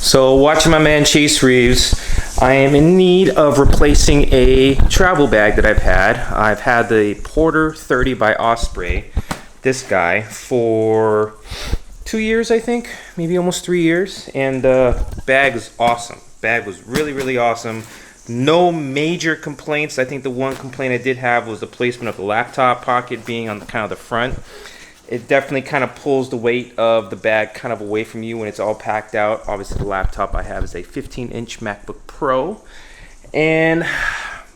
So watching my man Chase Reeves, I am in need of replacing a travel bag that I've had. I've had the Porter 30 by Osprey, this guy, for 2 years, I think, maybe almost 3 years, and the bag is awesome. Bag was really awesome. No major complaints. I think the one complaint I did have was the placement of the laptop pocket being on kind of the front. It definitely kind of pulls the weight of the bag kind of away from you when it's all packed out. Obviously, the laptop I have is a 15-inch MacBook Pro, and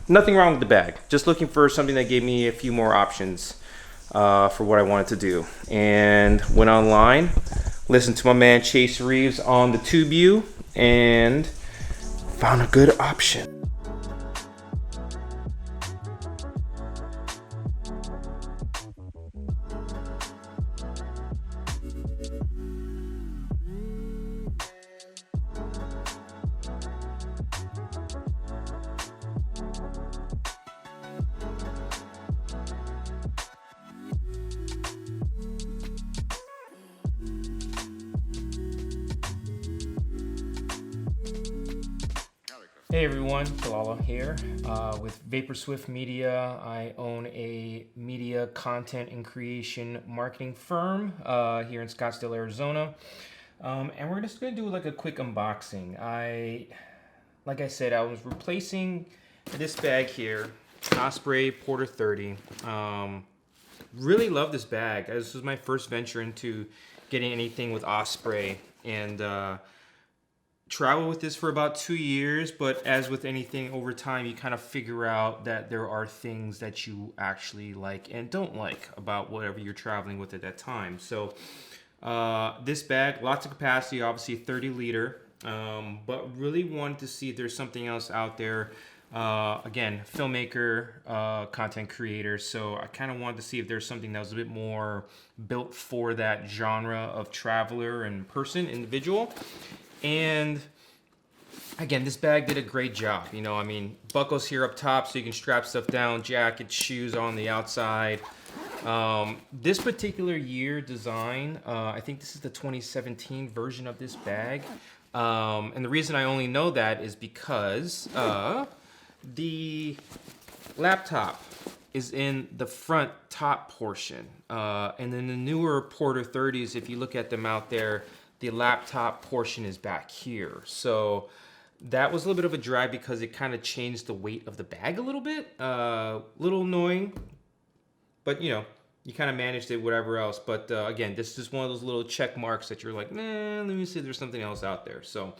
nothing wrong with the bag. Just looking for something that gave me a few more options for what I wanted to do. And went online, listened to my man Chase Reeves on the TubeU, and found a good option. Hey everyone, Kelala here with Vapor Swift Media. I own a media content and creation marketing firm here in Scottsdale, Arizona. And we're just gonna do like a quick unboxing. Like I said, I was replacing this bag here, Osprey Porter 30. Really love this bag. This was my first venture into getting anything with Osprey, and travel with this for about 2 years, but as with anything over time, you kind of figure out that there are things that you actually like and don't like about whatever you're traveling with at that time. So this bag, lots of capacity, obviously 30 liter, but really wanted to see if there's something else out there. Again, filmmaker, content creator, so I kind of wanted to see if there's something that was a bit more built for that genre of traveler and person, individual. And again, this bag did a great job. You know, I mean, buckles here up top so you can strap stuff down, jacket, shoes on the outside. This particular year design, I think this is the 2017 version of this bag. And the reason I only know that is because the laptop is in the front top portion. And then the newer Porter 30s, if you look at them out there, the laptop portion is back here. So that was a little bit of a drag because it kind of changed the weight of the bag a little bit. Little annoying, but you know, you kind of managed it, whatever else. But again, this is just one of those little check marks that you're like, nah, let me see if there's something else out there. So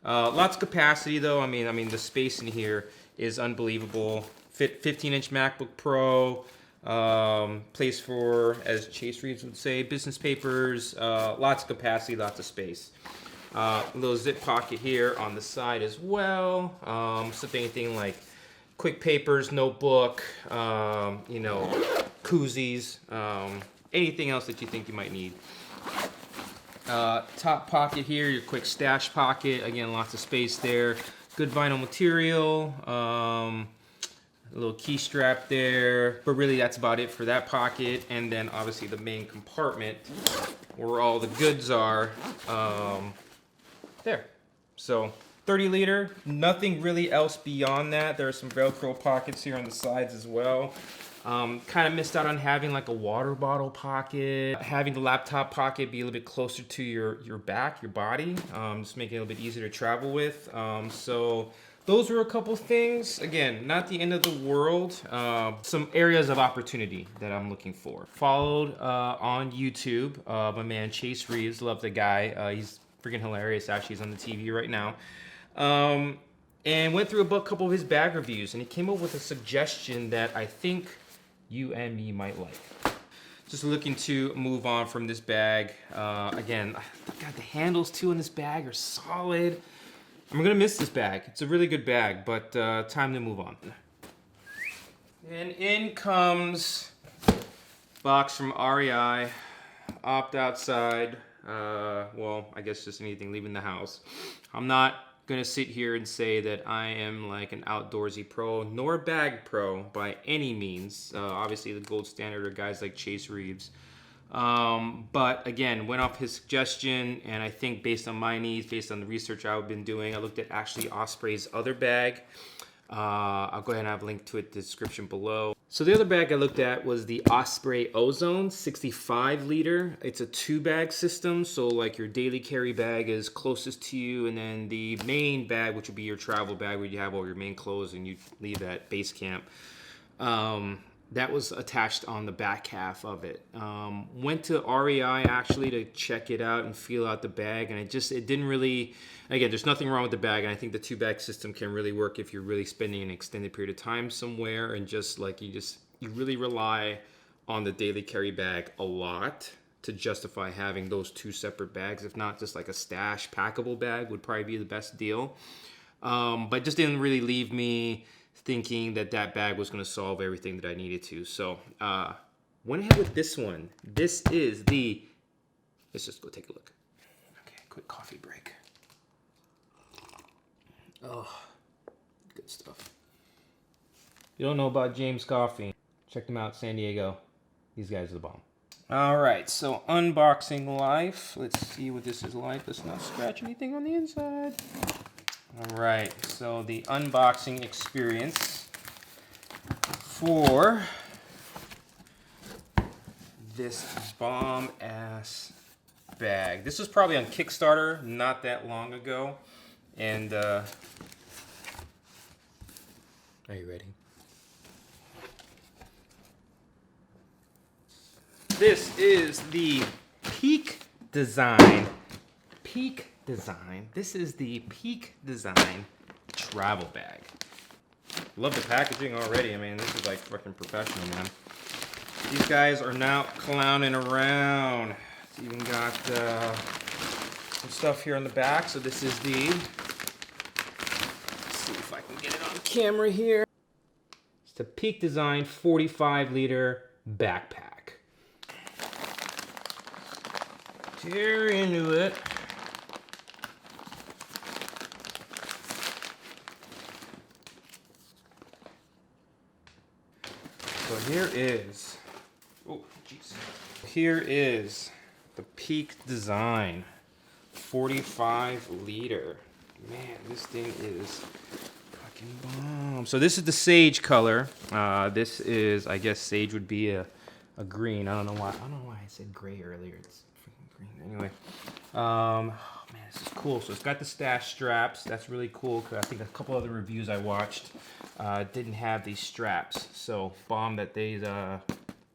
lots of capacity though. I mean, the space in here is unbelievable. 15-inch MacBook Pro. Place for, as Chase Reeves would say, business papers, lots of capacity, lots of space. Little zip pocket here on the side as well. So anything like quick papers, notebook, you know, koozies, anything else that you think you might need. Top pocket here, your quick stash pocket. Again, lots of space there. Good vinyl material. A little key strap there, but really that's about it for that pocket. And then obviously the main compartment where all the goods are, there. So 30 liter, nothing really else beyond that. There are some Velcro pockets here on the sides as well. Kind of missed out on having like a water bottle pocket, having the laptop pocket be a little bit closer to your back, your body, just making it a little bit easier to travel with. So those were a couple things. Again, not the end of the world. Some areas of opportunity that I'm looking for. Followed on YouTube, my man Chase Reeves. Love the guy. He's freaking hilarious. Actually, he's on the TV right now. And went through a couple of his bag reviews, and he came up with a suggestion that I think you and me might like. Just looking to move on from this bag. Again, God, the handles too in this bag are solid. I'm gonna miss this bag. It's a really good bag, but time to move on. And in comes box from REI, opt outside. Well, I guess just anything leaving the house. I'm not gonna sit here and say that I am like an outdoorsy pro, nor a bag pro by any means. Obviously the gold standard are guys like Chase Reeves. But again, went off his suggestion, and I think based on my needs, based on the research I've been doing, I looked at actually Osprey's other bag. I'll go ahead and have a link to it in the description below. So the other bag I looked at was the Osprey Ozone 65 liter. It's a 2-bag system, so like your daily carry bag is closest to you, and then the main bag, which would be your travel bag where you have all your main clothes and you leave at base camp. That was attached on the back half of it. Went to REI actually to check it out and feel out the bag, and it didn't really, again, there's nothing wrong with the bag, and I think the 2-bag system can really work if you're really spending an extended period of time somewhere, and just like you really rely on the daily carry bag a lot to justify having those 2 separate bags. If not, just like a stash packable bag would probably be the best deal. But just didn't really leave me thinking that bag was going to solve everything that I needed to. So went ahead with this one. This is let's just go take a look. Okay, quick coffee break. Oh, good stuff. You don't know about James Coffee? Check them out, San Diego. These guys are the bomb. All right, so unboxing life. Let's see what this is like. Let's not scratch anything on the inside. All right, so the unboxing experience for this bomb-ass bag. This was probably on Kickstarter not that long ago. And, are you ready? This is the Peak Design. This is the Peak Design travel bag. Love the packaging already. I mean, this is like fucking professional, man. These guys are now clowning around. It's even got some stuff here on the back. So this is let's see if I can get it on camera here. It's the Peak Design 45-liter backpack. Tear into it. So here is, oh jeez. Here is the Peak Design 45-liter. Man, this thing is fucking bomb. So this is the sage color. This is, I guess sage would be a green. I don't know why I said gray earlier. It's freaking green. Anyway, oh man, this is cool. So it's got the stash straps. That's really cool because I think a couple other reviews I watched didn't have these straps. So bomb that they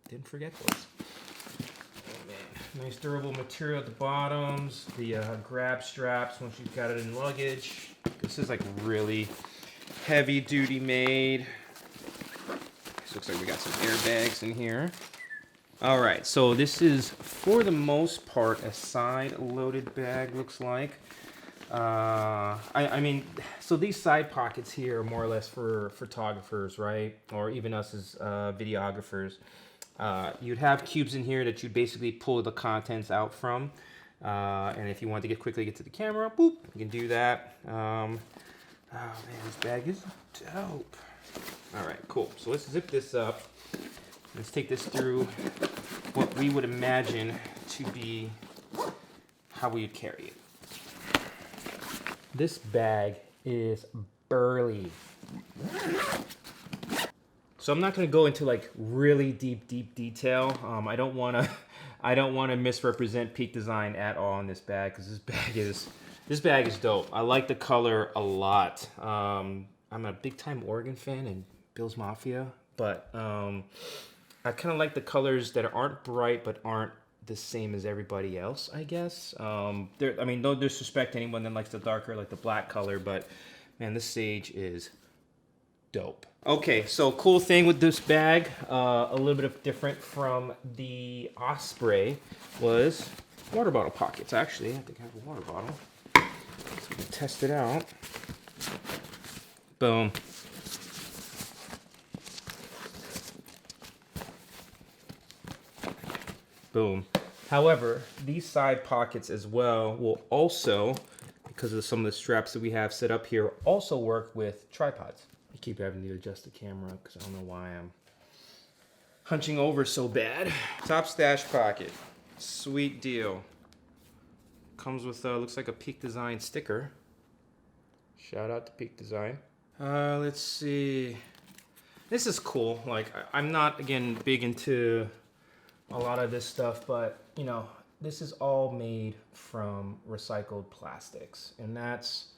didn't forget those. Oh man, nice durable material at the bottoms. The grab straps once you've got it in luggage. This is like really heavy duty made. This looks like we got some airbags in here. All right, so this is for the most part a side-loaded bag, looks like. I mean, so these side pockets here are more or less for photographers, right? Or even us as videographers. You'd have cubes in here that you'd basically pull the contents out from. And if you want to quickly get to the camera, boop, you can do that. Oh man, this bag is dope. All right, cool. So let's zip this up. Let's take this through what we would imagine to be how we would carry it. This bag is burly. So I'm not going to go into like really deep detail. I don't want to misrepresent Peak Design at all in this bag because this bag is dope. I like the color a lot. I'm a big time Oregon fan and Bill's Mafia, but I kind of like the colors that aren't bright but aren't the same as everybody else, I guess. I mean, no disrespect to anyone that likes the darker, like the black color, but man, this sage is dope. Okay, so cool thing with this bag, a little bit of different from the Osprey, was water bottle pockets. Actually, I think I have a water bottle. So we can test it out. Boom. Boom. However, these side pockets as well will also, because of some of the straps that we have set up here, also work with tripods. I keep having to adjust the camera because I don't know why I'm hunching over so bad. Top stash pocket. Sweet deal. Comes with, looks like a Peak Design sticker. Shout out to Peak Design. Let's see. This is cool. Like, I'm not, again, big into a lot of this stuff, but, you know, this is all made from recycled plastics, and that's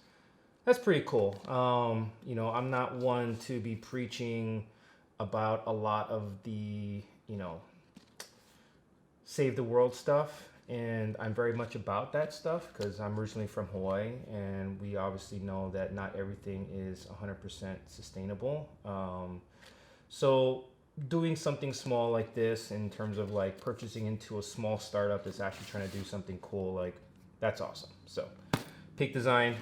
pretty cool. You know, I'm not one to be preaching about a lot of the, you know, save the world stuff, and I'm very much about that stuff because I'm originally from Hawaii, and we obviously know that not everything is 100% sustainable. So doing something small like this in terms of like purchasing into a small startup that's actually trying to do something cool, like that's awesome. So Peak Design,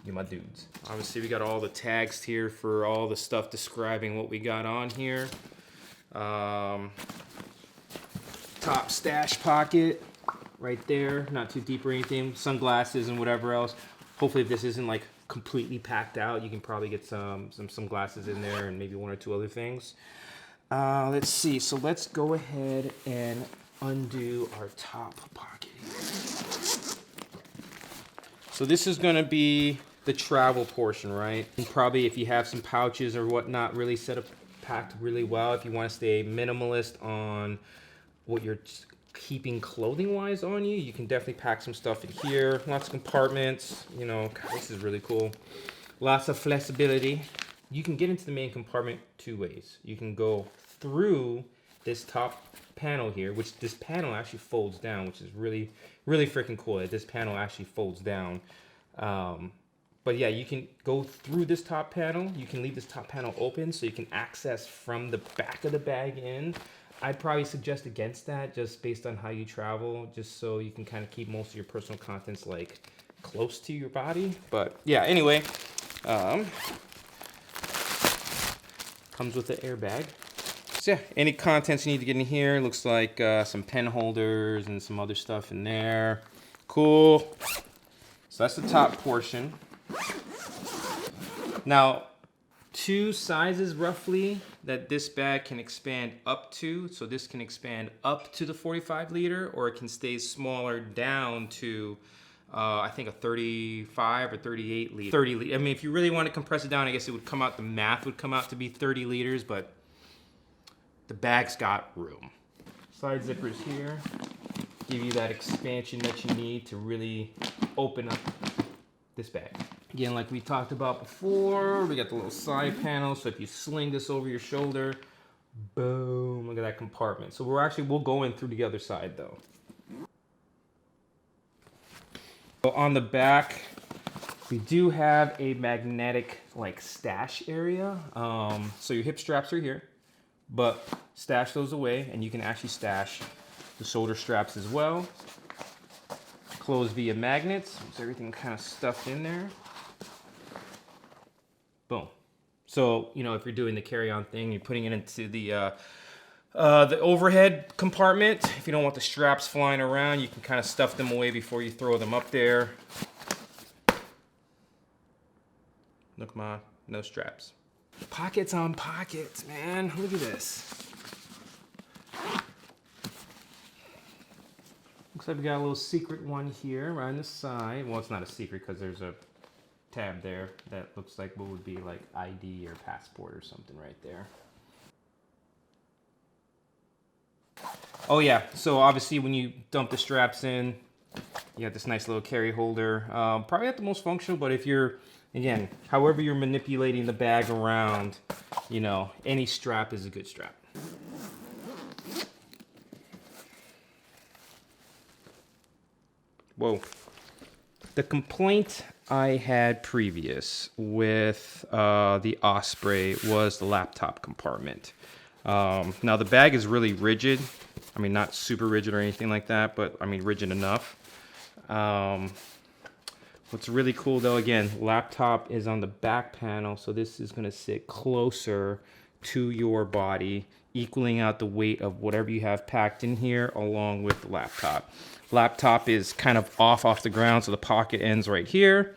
you my dudes. Obviously we got all the tags here for all the stuff describing what we got on here. Top stash pocket right there, not too deep or anything. Sunglasses and whatever else. Hopefully if this isn't like completely packed out, you can probably get some glasses in there and maybe one or two other things. Let's see, so let's go ahead and undo our top pocket here. So this is gonna be the travel portion, right? And probably if you have some pouches or whatnot, really set up, packed really well. If you wanna stay minimalist on what you're keeping clothing wise on you, you can definitely pack some stuff in here. Lots of compartments, you know, God, this is really cool. Lots of flexibility. You can get into the main compartment two ways. You can go through this top panel here, which this panel actually folds down, which is really, really freaking cool that this panel actually folds down. But yeah, you can go through this top panel. You can leave this top panel open so you can access from the back of the bag in. I'd probably suggest against that just based on how you travel, just so you can kind of keep most of your personal contents like close to your body. But yeah, anyway, comes with the airbag. So yeah, any contents you need to get in here. Looks like some pen holders and some other stuff in there. Cool. So that's the top portion. Now, two sizes roughly that this bag can expand up to. So this can expand up to the 45 liter, or it can stay smaller down to I think a 35 or 38 liter. 30 liter. I mean, if you really want to compress it down, I guess it would come out, the math would come out to be 30 liters, but the bag's got room. Side zippers here give you that expansion that you need to really open up this bag. Again, like we talked about before, we got the little side panel, so if you sling this over your shoulder, boom, look at that compartment. So we'll go in through the other side though. So on the back, we do have a magnetic like stash area. So your hip straps are here, but stash those away and you can actually stash the shoulder straps as well. Close via magnets, so everything kind of stuffed in there. Boom. So, you know, if you're doing the carry-on thing, you're putting it into the overhead compartment. If you don't want the straps flying around, you can kind of stuff them away before you throw them up there. Look, ma, no straps. Pockets on pockets, man. Look at this. Looks like we got a little secret one here right on the side. Well, it's not a secret because there's a tab there that looks like what would be like ID or passport or something right there. Oh yeah, so obviously when you dump the straps in, you have this nice little carry holder. Probably not the most functional, but if you're, again, however you're manipulating the bag around, you know, any strap is a good strap. Whoa. The complaint I had previous with the Osprey was the laptop compartment. Now the bag is really rigid. I mean, not super rigid or anything like that, but I mean, rigid enough. What's really cool though, again, laptop is on the back panel, so this is gonna sit closer to your body, equaling out the weight of whatever you have packed in here along with the laptop. Laptop is kind of off the ground, so the pocket ends right here.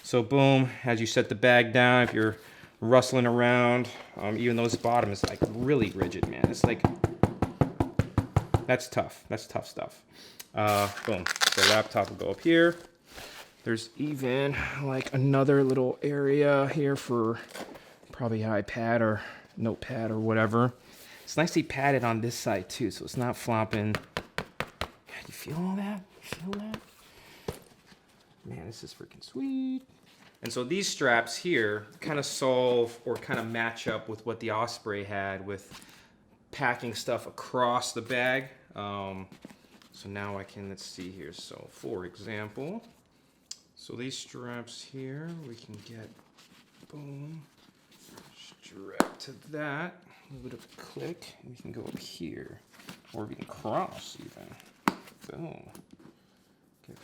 So boom, as you set the bag down, if you're rustling around, even though this bottom is like really rigid, man. It's like, That's tough. That's tough stuff. Boom. The laptop will go up here. There's even like another little area here for probably iPad or notepad or whatever. It's nicely padded on this side too, so it's not flopping. God, you feel all that? You feel that? Man, this is freaking sweet. And so these straps here kind of solve or kind of match up with what the Osprey had with packing stuff across the bag. So now I can, let's see here. So for example, so these straps here, we can get, boom, strap to that, a little bit of a click, and we can go up here, or we can cross even. Boom. Okay.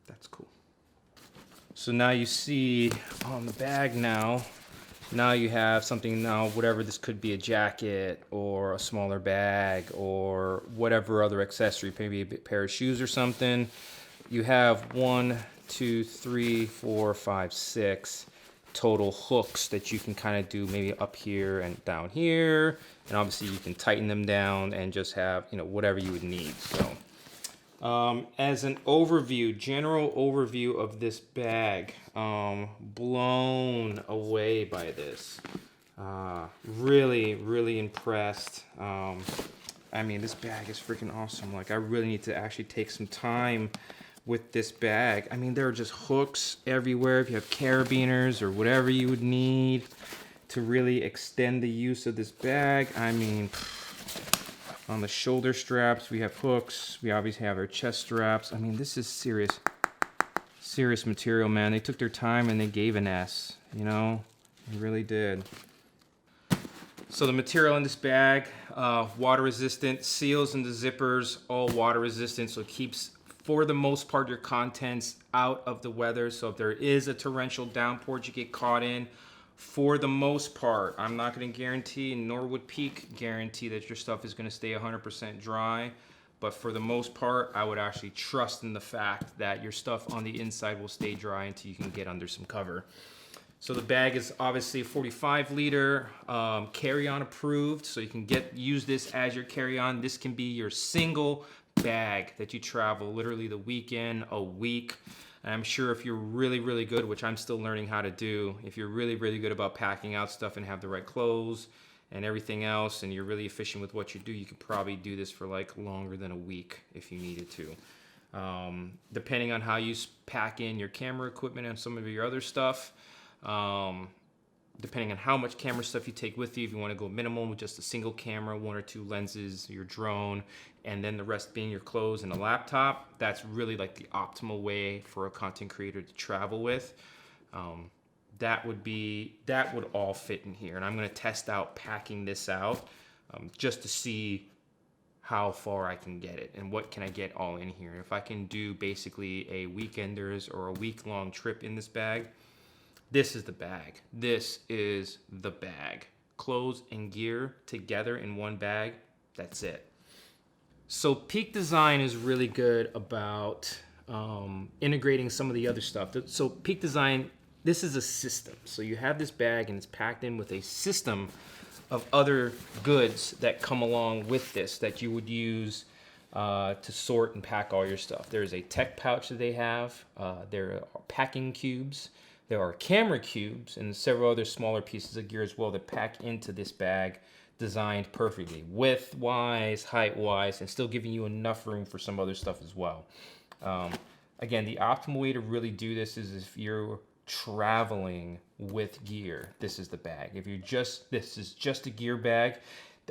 That's cool. So now you see on the bag now you have something now, whatever this could be, a jacket or a smaller bag or whatever other accessory, maybe a pair of shoes or something. You have 1, 2, 3, 4, 5, 6 total hooks that you can kind of do maybe up here and down here. And obviously you can tighten them down and just have, you know, whatever you would need. So as an overview, general overview of this bag, blown away by this. Really, really impressed. I mean, this bag is freaking awesome. Like, I really need to actually take some time with this bag. I mean, there are just hooks everywhere. If you have carabiners or whatever you would need to really extend the use of this bag. I mean, on the shoulder straps, we have hooks. We obviously have our chest straps. I mean, this is serious material, man. They took their time and they gave an S, you know? They really did. So the material in this bag, water resistant, seals and the zippers, all water resistant, so it keeps, for the most part, your contents out of the weather. So if there is a torrential downpour you get caught in, for the most part, I'm not going to guarantee, nor would Peak guarantee that your stuff is going to stay 100% dry. But for the most part, I would actually trust in the fact that your stuff on the inside will stay dry until you can get under some cover. So the bag is obviously a 45 liter, carry-on approved. So you can use this as your carry-on. This can be your single bag that you travel literally the weekend, a week. And I'm sure if you're really, really good, which I'm still learning how to do, if you're really, really good about packing out stuff and have the right clothes and everything else, and you're really efficient with what you do, you could probably do this for like longer than a week if you needed to. Depending on how you pack in your camera equipment and some of your other stuff, depending on how much camera stuff you take with you, if you want to go minimal with just a single camera, 1 or 2 lenses, your drone, and then the rest being your clothes and a laptop, that's really like the optimal way for a content creator to travel with. That would all fit in here. And I'm going to test out packing this out just to see how far I can get it and what can I get all in here. If I can do basically a weekenders or a week-long trip in this bag, this is the bag. This is the bag. Clothes and gear together in one bag, that's it. So Peak Design is really good about integrating some of the other stuff. So Peak Design, this is a system. So you have this bag and it's packed in with a system of other goods that come along with this that you would use to sort and pack all your stuff. There's a tech pouch that they have. There are packing cubes. There are camera cubes and several other smaller pieces of gear as well that pack into this bag, designed perfectly, width-wise, height-wise, and still giving you enough room for some other stuff as well. Again, the optimal way to really do this is if you're traveling with gear, this is the bag. If you're this is just a gear bag,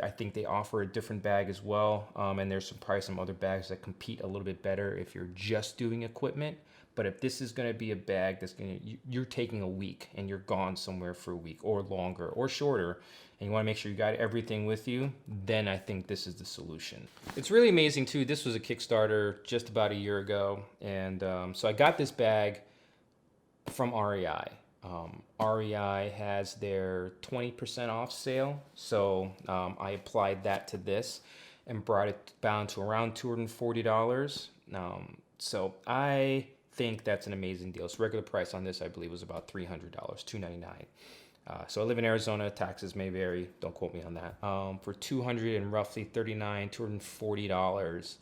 I think they offer a different bag as well. And there's probably some other bags that compete a little bit better if you're just doing equipment. But if this is going to be a bag that's you're taking a week and you're gone somewhere for a week or longer or shorter, and you want to make sure you got everything with you, then I think this is the solution. It's really amazing too. This was a Kickstarter just about a year ago. And so I got this bag from REI. REI has their 20% off sale. So I applied that to this and brought it down to around $240. So I think that's an amazing deal. So regular price on this, I believe, was about $300, $299. So I live in Arizona. Taxes may vary. Don't quote me on that. For $240,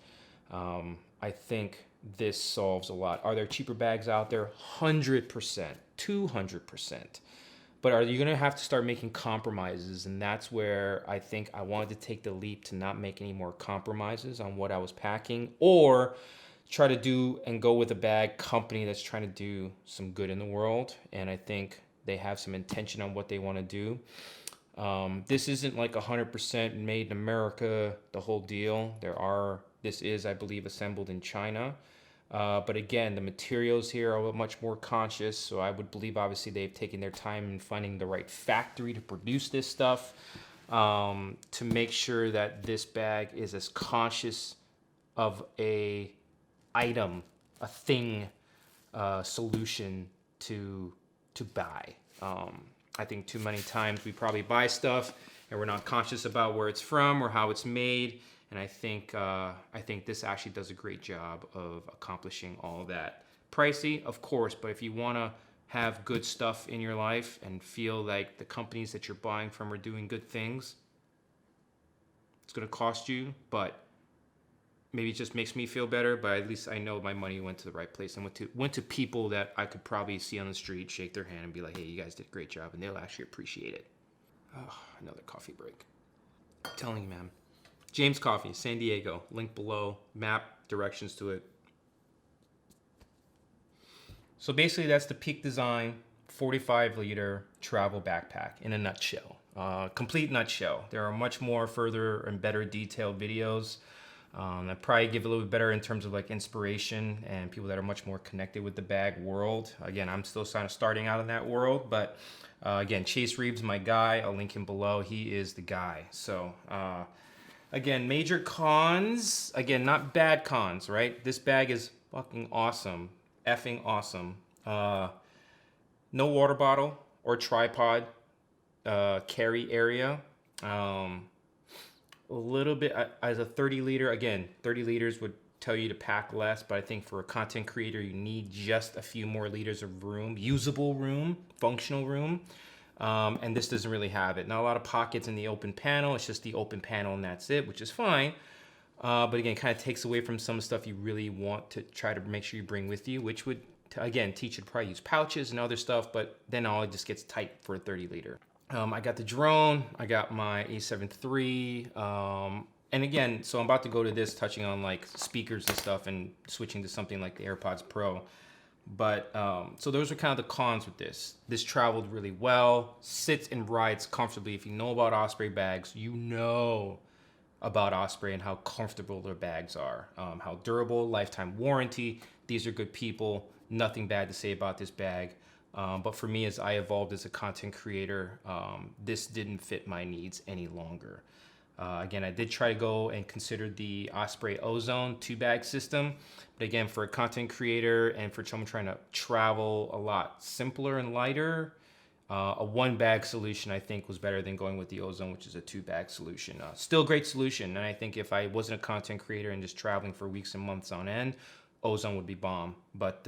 I think this solves a lot. Are there cheaper bags out there? 100%, 200%. But are you going to have to start making compromises? And that's where I think I wanted to take the leap to not make any more compromises on what I was packing, or try to do and go with a bag company that's trying to do some good in the world. And I think they have some intention on what they want to do. This isn't like 100% made in America, the whole deal. This is, I believe, assembled in China. But again, the materials here are much more conscious. So I would believe, obviously, they've taken their time in finding the right factory to produce this stuff, to make sure that this bag is as conscious of a item, a thing, solution to buy. I think too many times we probably buy stuff and we're not conscious about where it's from or how it's made. And I think this actually does a great job of accomplishing all of that. Pricey, of course, but if you want to have good stuff in your life and feel like the companies that you're buying from are doing good things, it's going to cost you, but maybe it just makes me feel better. But at least I know my money went to the right place and went to people that I could probably see on the street, shake their hand and be like, hey, you guys did a great job, and they'll actually appreciate it. Oh, another coffee break. I'm telling you, man. James Coffee, San Diego. Link below. Map, directions to it. So basically, that's the Peak Design 45-liter travel backpack in a nutshell. Complete nutshell. There are much more further and better detailed videos. I probably give a little bit better in terms of like inspiration and people that are much more connected with the bag world. Again, I'm still kind of starting out in that world, but again, Chase Reeves, my guy. I'll link him below. He is the guy. So again, major cons. Again, not bad cons, right? This bag is fucking awesome. Effing awesome. No water bottle or tripod carry area. A little bit as a 30 liter. Again, 30 liters would tell you to pack less, but I think for a content creator, you need just a few more liters of room, usable room, functional room. And this doesn't really have it. Not a lot of pockets in the open panel. It's just the open panel and that's it, which is fine. But again, kind of takes away from some of the stuff you really want to try to make sure you bring with you, which would, again, teach you to probably use pouches and other stuff, but then all it just gets tight for a 30 liter. I got the drone, I got my A7 III, and again, so I'm about to go to this, touching on like speakers and stuff and switching to something like the AirPods Pro. But, so those are kind of the cons with this. This traveled really well, sits and rides comfortably. If you know about Osprey bags, you know about Osprey and how comfortable their bags are, how durable, lifetime warranty. These are good people, nothing bad to say about this bag. But for me, as I evolved as a content creator, this didn't fit my needs any longer. Again, I did try to go and consider the Osprey Ozone 2-bag system. But again, for a content creator and for someone trying to travel a lot simpler and lighter, a 1-bag solution, I think, was better than going with the Ozone, which is a 2-bag solution. Still a great solution. And I think if I wasn't a content creator and just traveling for weeks and months on end, Ozone would be bomb. But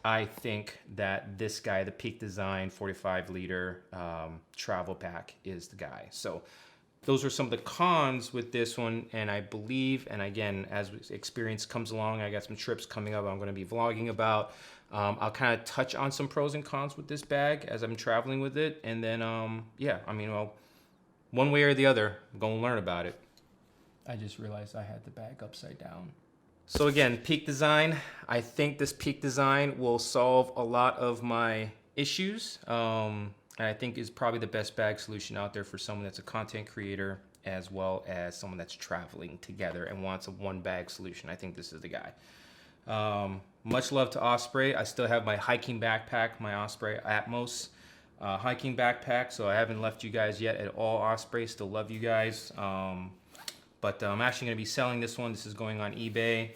I think that this guy, the Peak Design 45-liter travel pack, is the guy. So those are some of the cons with this one. And I believe, and again, as experience comes along, I got some trips coming up I'm going to be vlogging about. I'll kind of touch on some pros and cons with this bag as I'm traveling with it. And then, yeah, I mean, well, one way or the other, I'm going to learn about it. I just realized I had the bag upside down. So again, Peak Design. I think this Peak Design will solve a lot of my issues. And I think is probably the best bag solution out there for someone that's a content creator as well as someone that's traveling together and wants a 1-bag solution. I think this is the guy. Much love to Osprey. I still have my hiking backpack, my Osprey Atmos hiking backpack. So I haven't left you guys yet at all, Osprey. Still love you guys. But I'm actually going to be selling this one. This is going on eBay,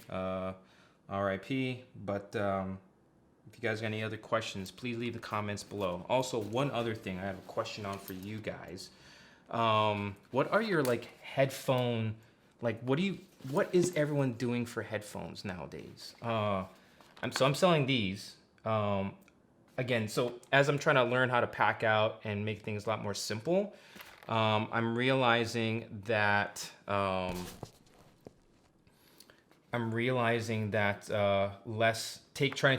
RIP. But if you guys got any other questions, please leave the comments below. Also, one other thing I have a question on for you guys. What are your like headphone, like what is everyone doing for headphones nowadays? I I'm selling these. Again, so as I'm trying to learn how to pack out and make things a lot more simple, I'm realizing that trying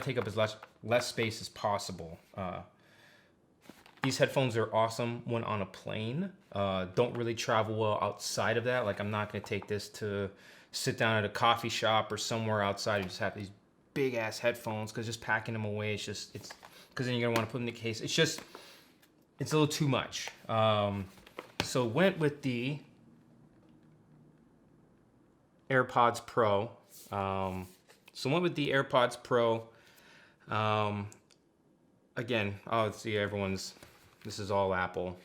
to take up as less space as possible. These headphones are awesome when on a plane. Don't really travel well outside of that. Like, I'm not gonna take this to sit down at a coffee shop or somewhere outside and just have these big ass headphones, because just packing them away, it's because then you're gonna want to put them in the case. It's a little too much. So went with the AirPods Pro. Again, oh, see, this is all Apple,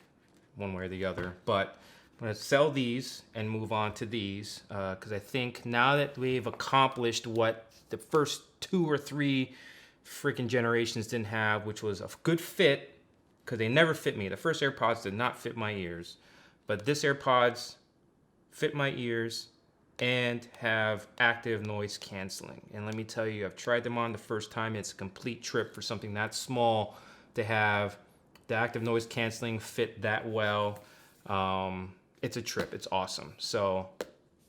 one way or the other. But I'm gonna sell these and move on to these, because I think now that we've accomplished what the first 2 or 3 freaking generations didn't have, which was a good fit, because they never fit me. The first AirPods did not fit my ears, but this AirPods fit my ears and have active noise canceling. And let me tell you, I've tried them on the first time. It's a complete trip for something that small to have the active noise canceling fit that well. It's a trip. It's awesome. So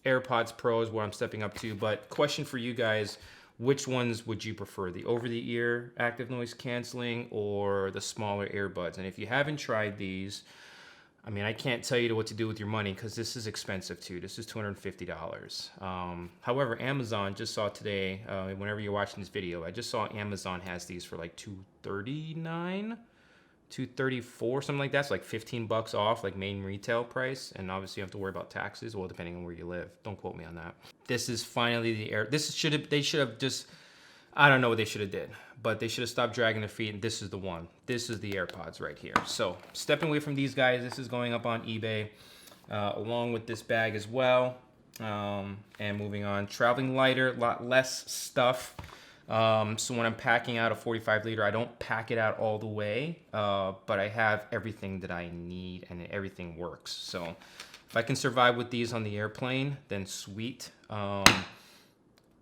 AirPods Pro is what I'm stepping up to. But question for you guys, which ones would you prefer? The over-the-ear active noise canceling or the smaller earbuds? And if you haven't tried these, I mean, I can't tell you what to do with your money, because this is expensive too. This is $250. However, Amazon just saw today, whenever you're watching this video, I just saw Amazon has these for like $239, $234, something like that. So like 15 bucks off, like main retail price. And obviously you have to worry about taxes, well, depending on where you live. Don't quote me on that. This is finally they should have just, I don't know what they should have did, but they should have stopped dragging their feet, and this is the one. This is the AirPods right here. So stepping away from these guys, this is going up on eBay, along with this bag as well. And moving on, traveling lighter, a lot less stuff. So when I'm packing out a 45 liter, I don't pack it out all the way, but I have everything that I need and everything works. So if I can survive with these on the airplane, then sweet.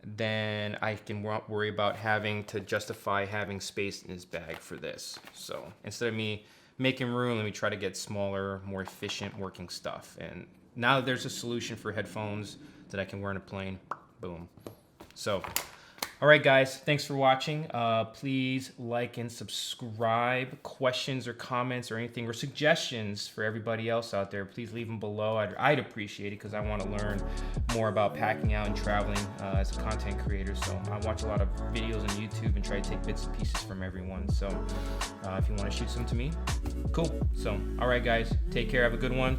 Then I can worry about having to justify having space in this bag for this. So instead of me making room, let me try to get smaller, more efficient working stuff. And now that there's a solution for headphones that I can wear on a plane, boom. So, all right, guys, thanks for watching. Please like and subscribe. Questions or comments or anything or suggestions for everybody else out there, please leave them below. I'd appreciate it, because I want to learn more about packing out and traveling as a content creator. So I watch a lot of videos on YouTube and try to take bits and pieces from everyone. So if you want to shoot some to me, cool. So, all right, guys, take care. Have a good one.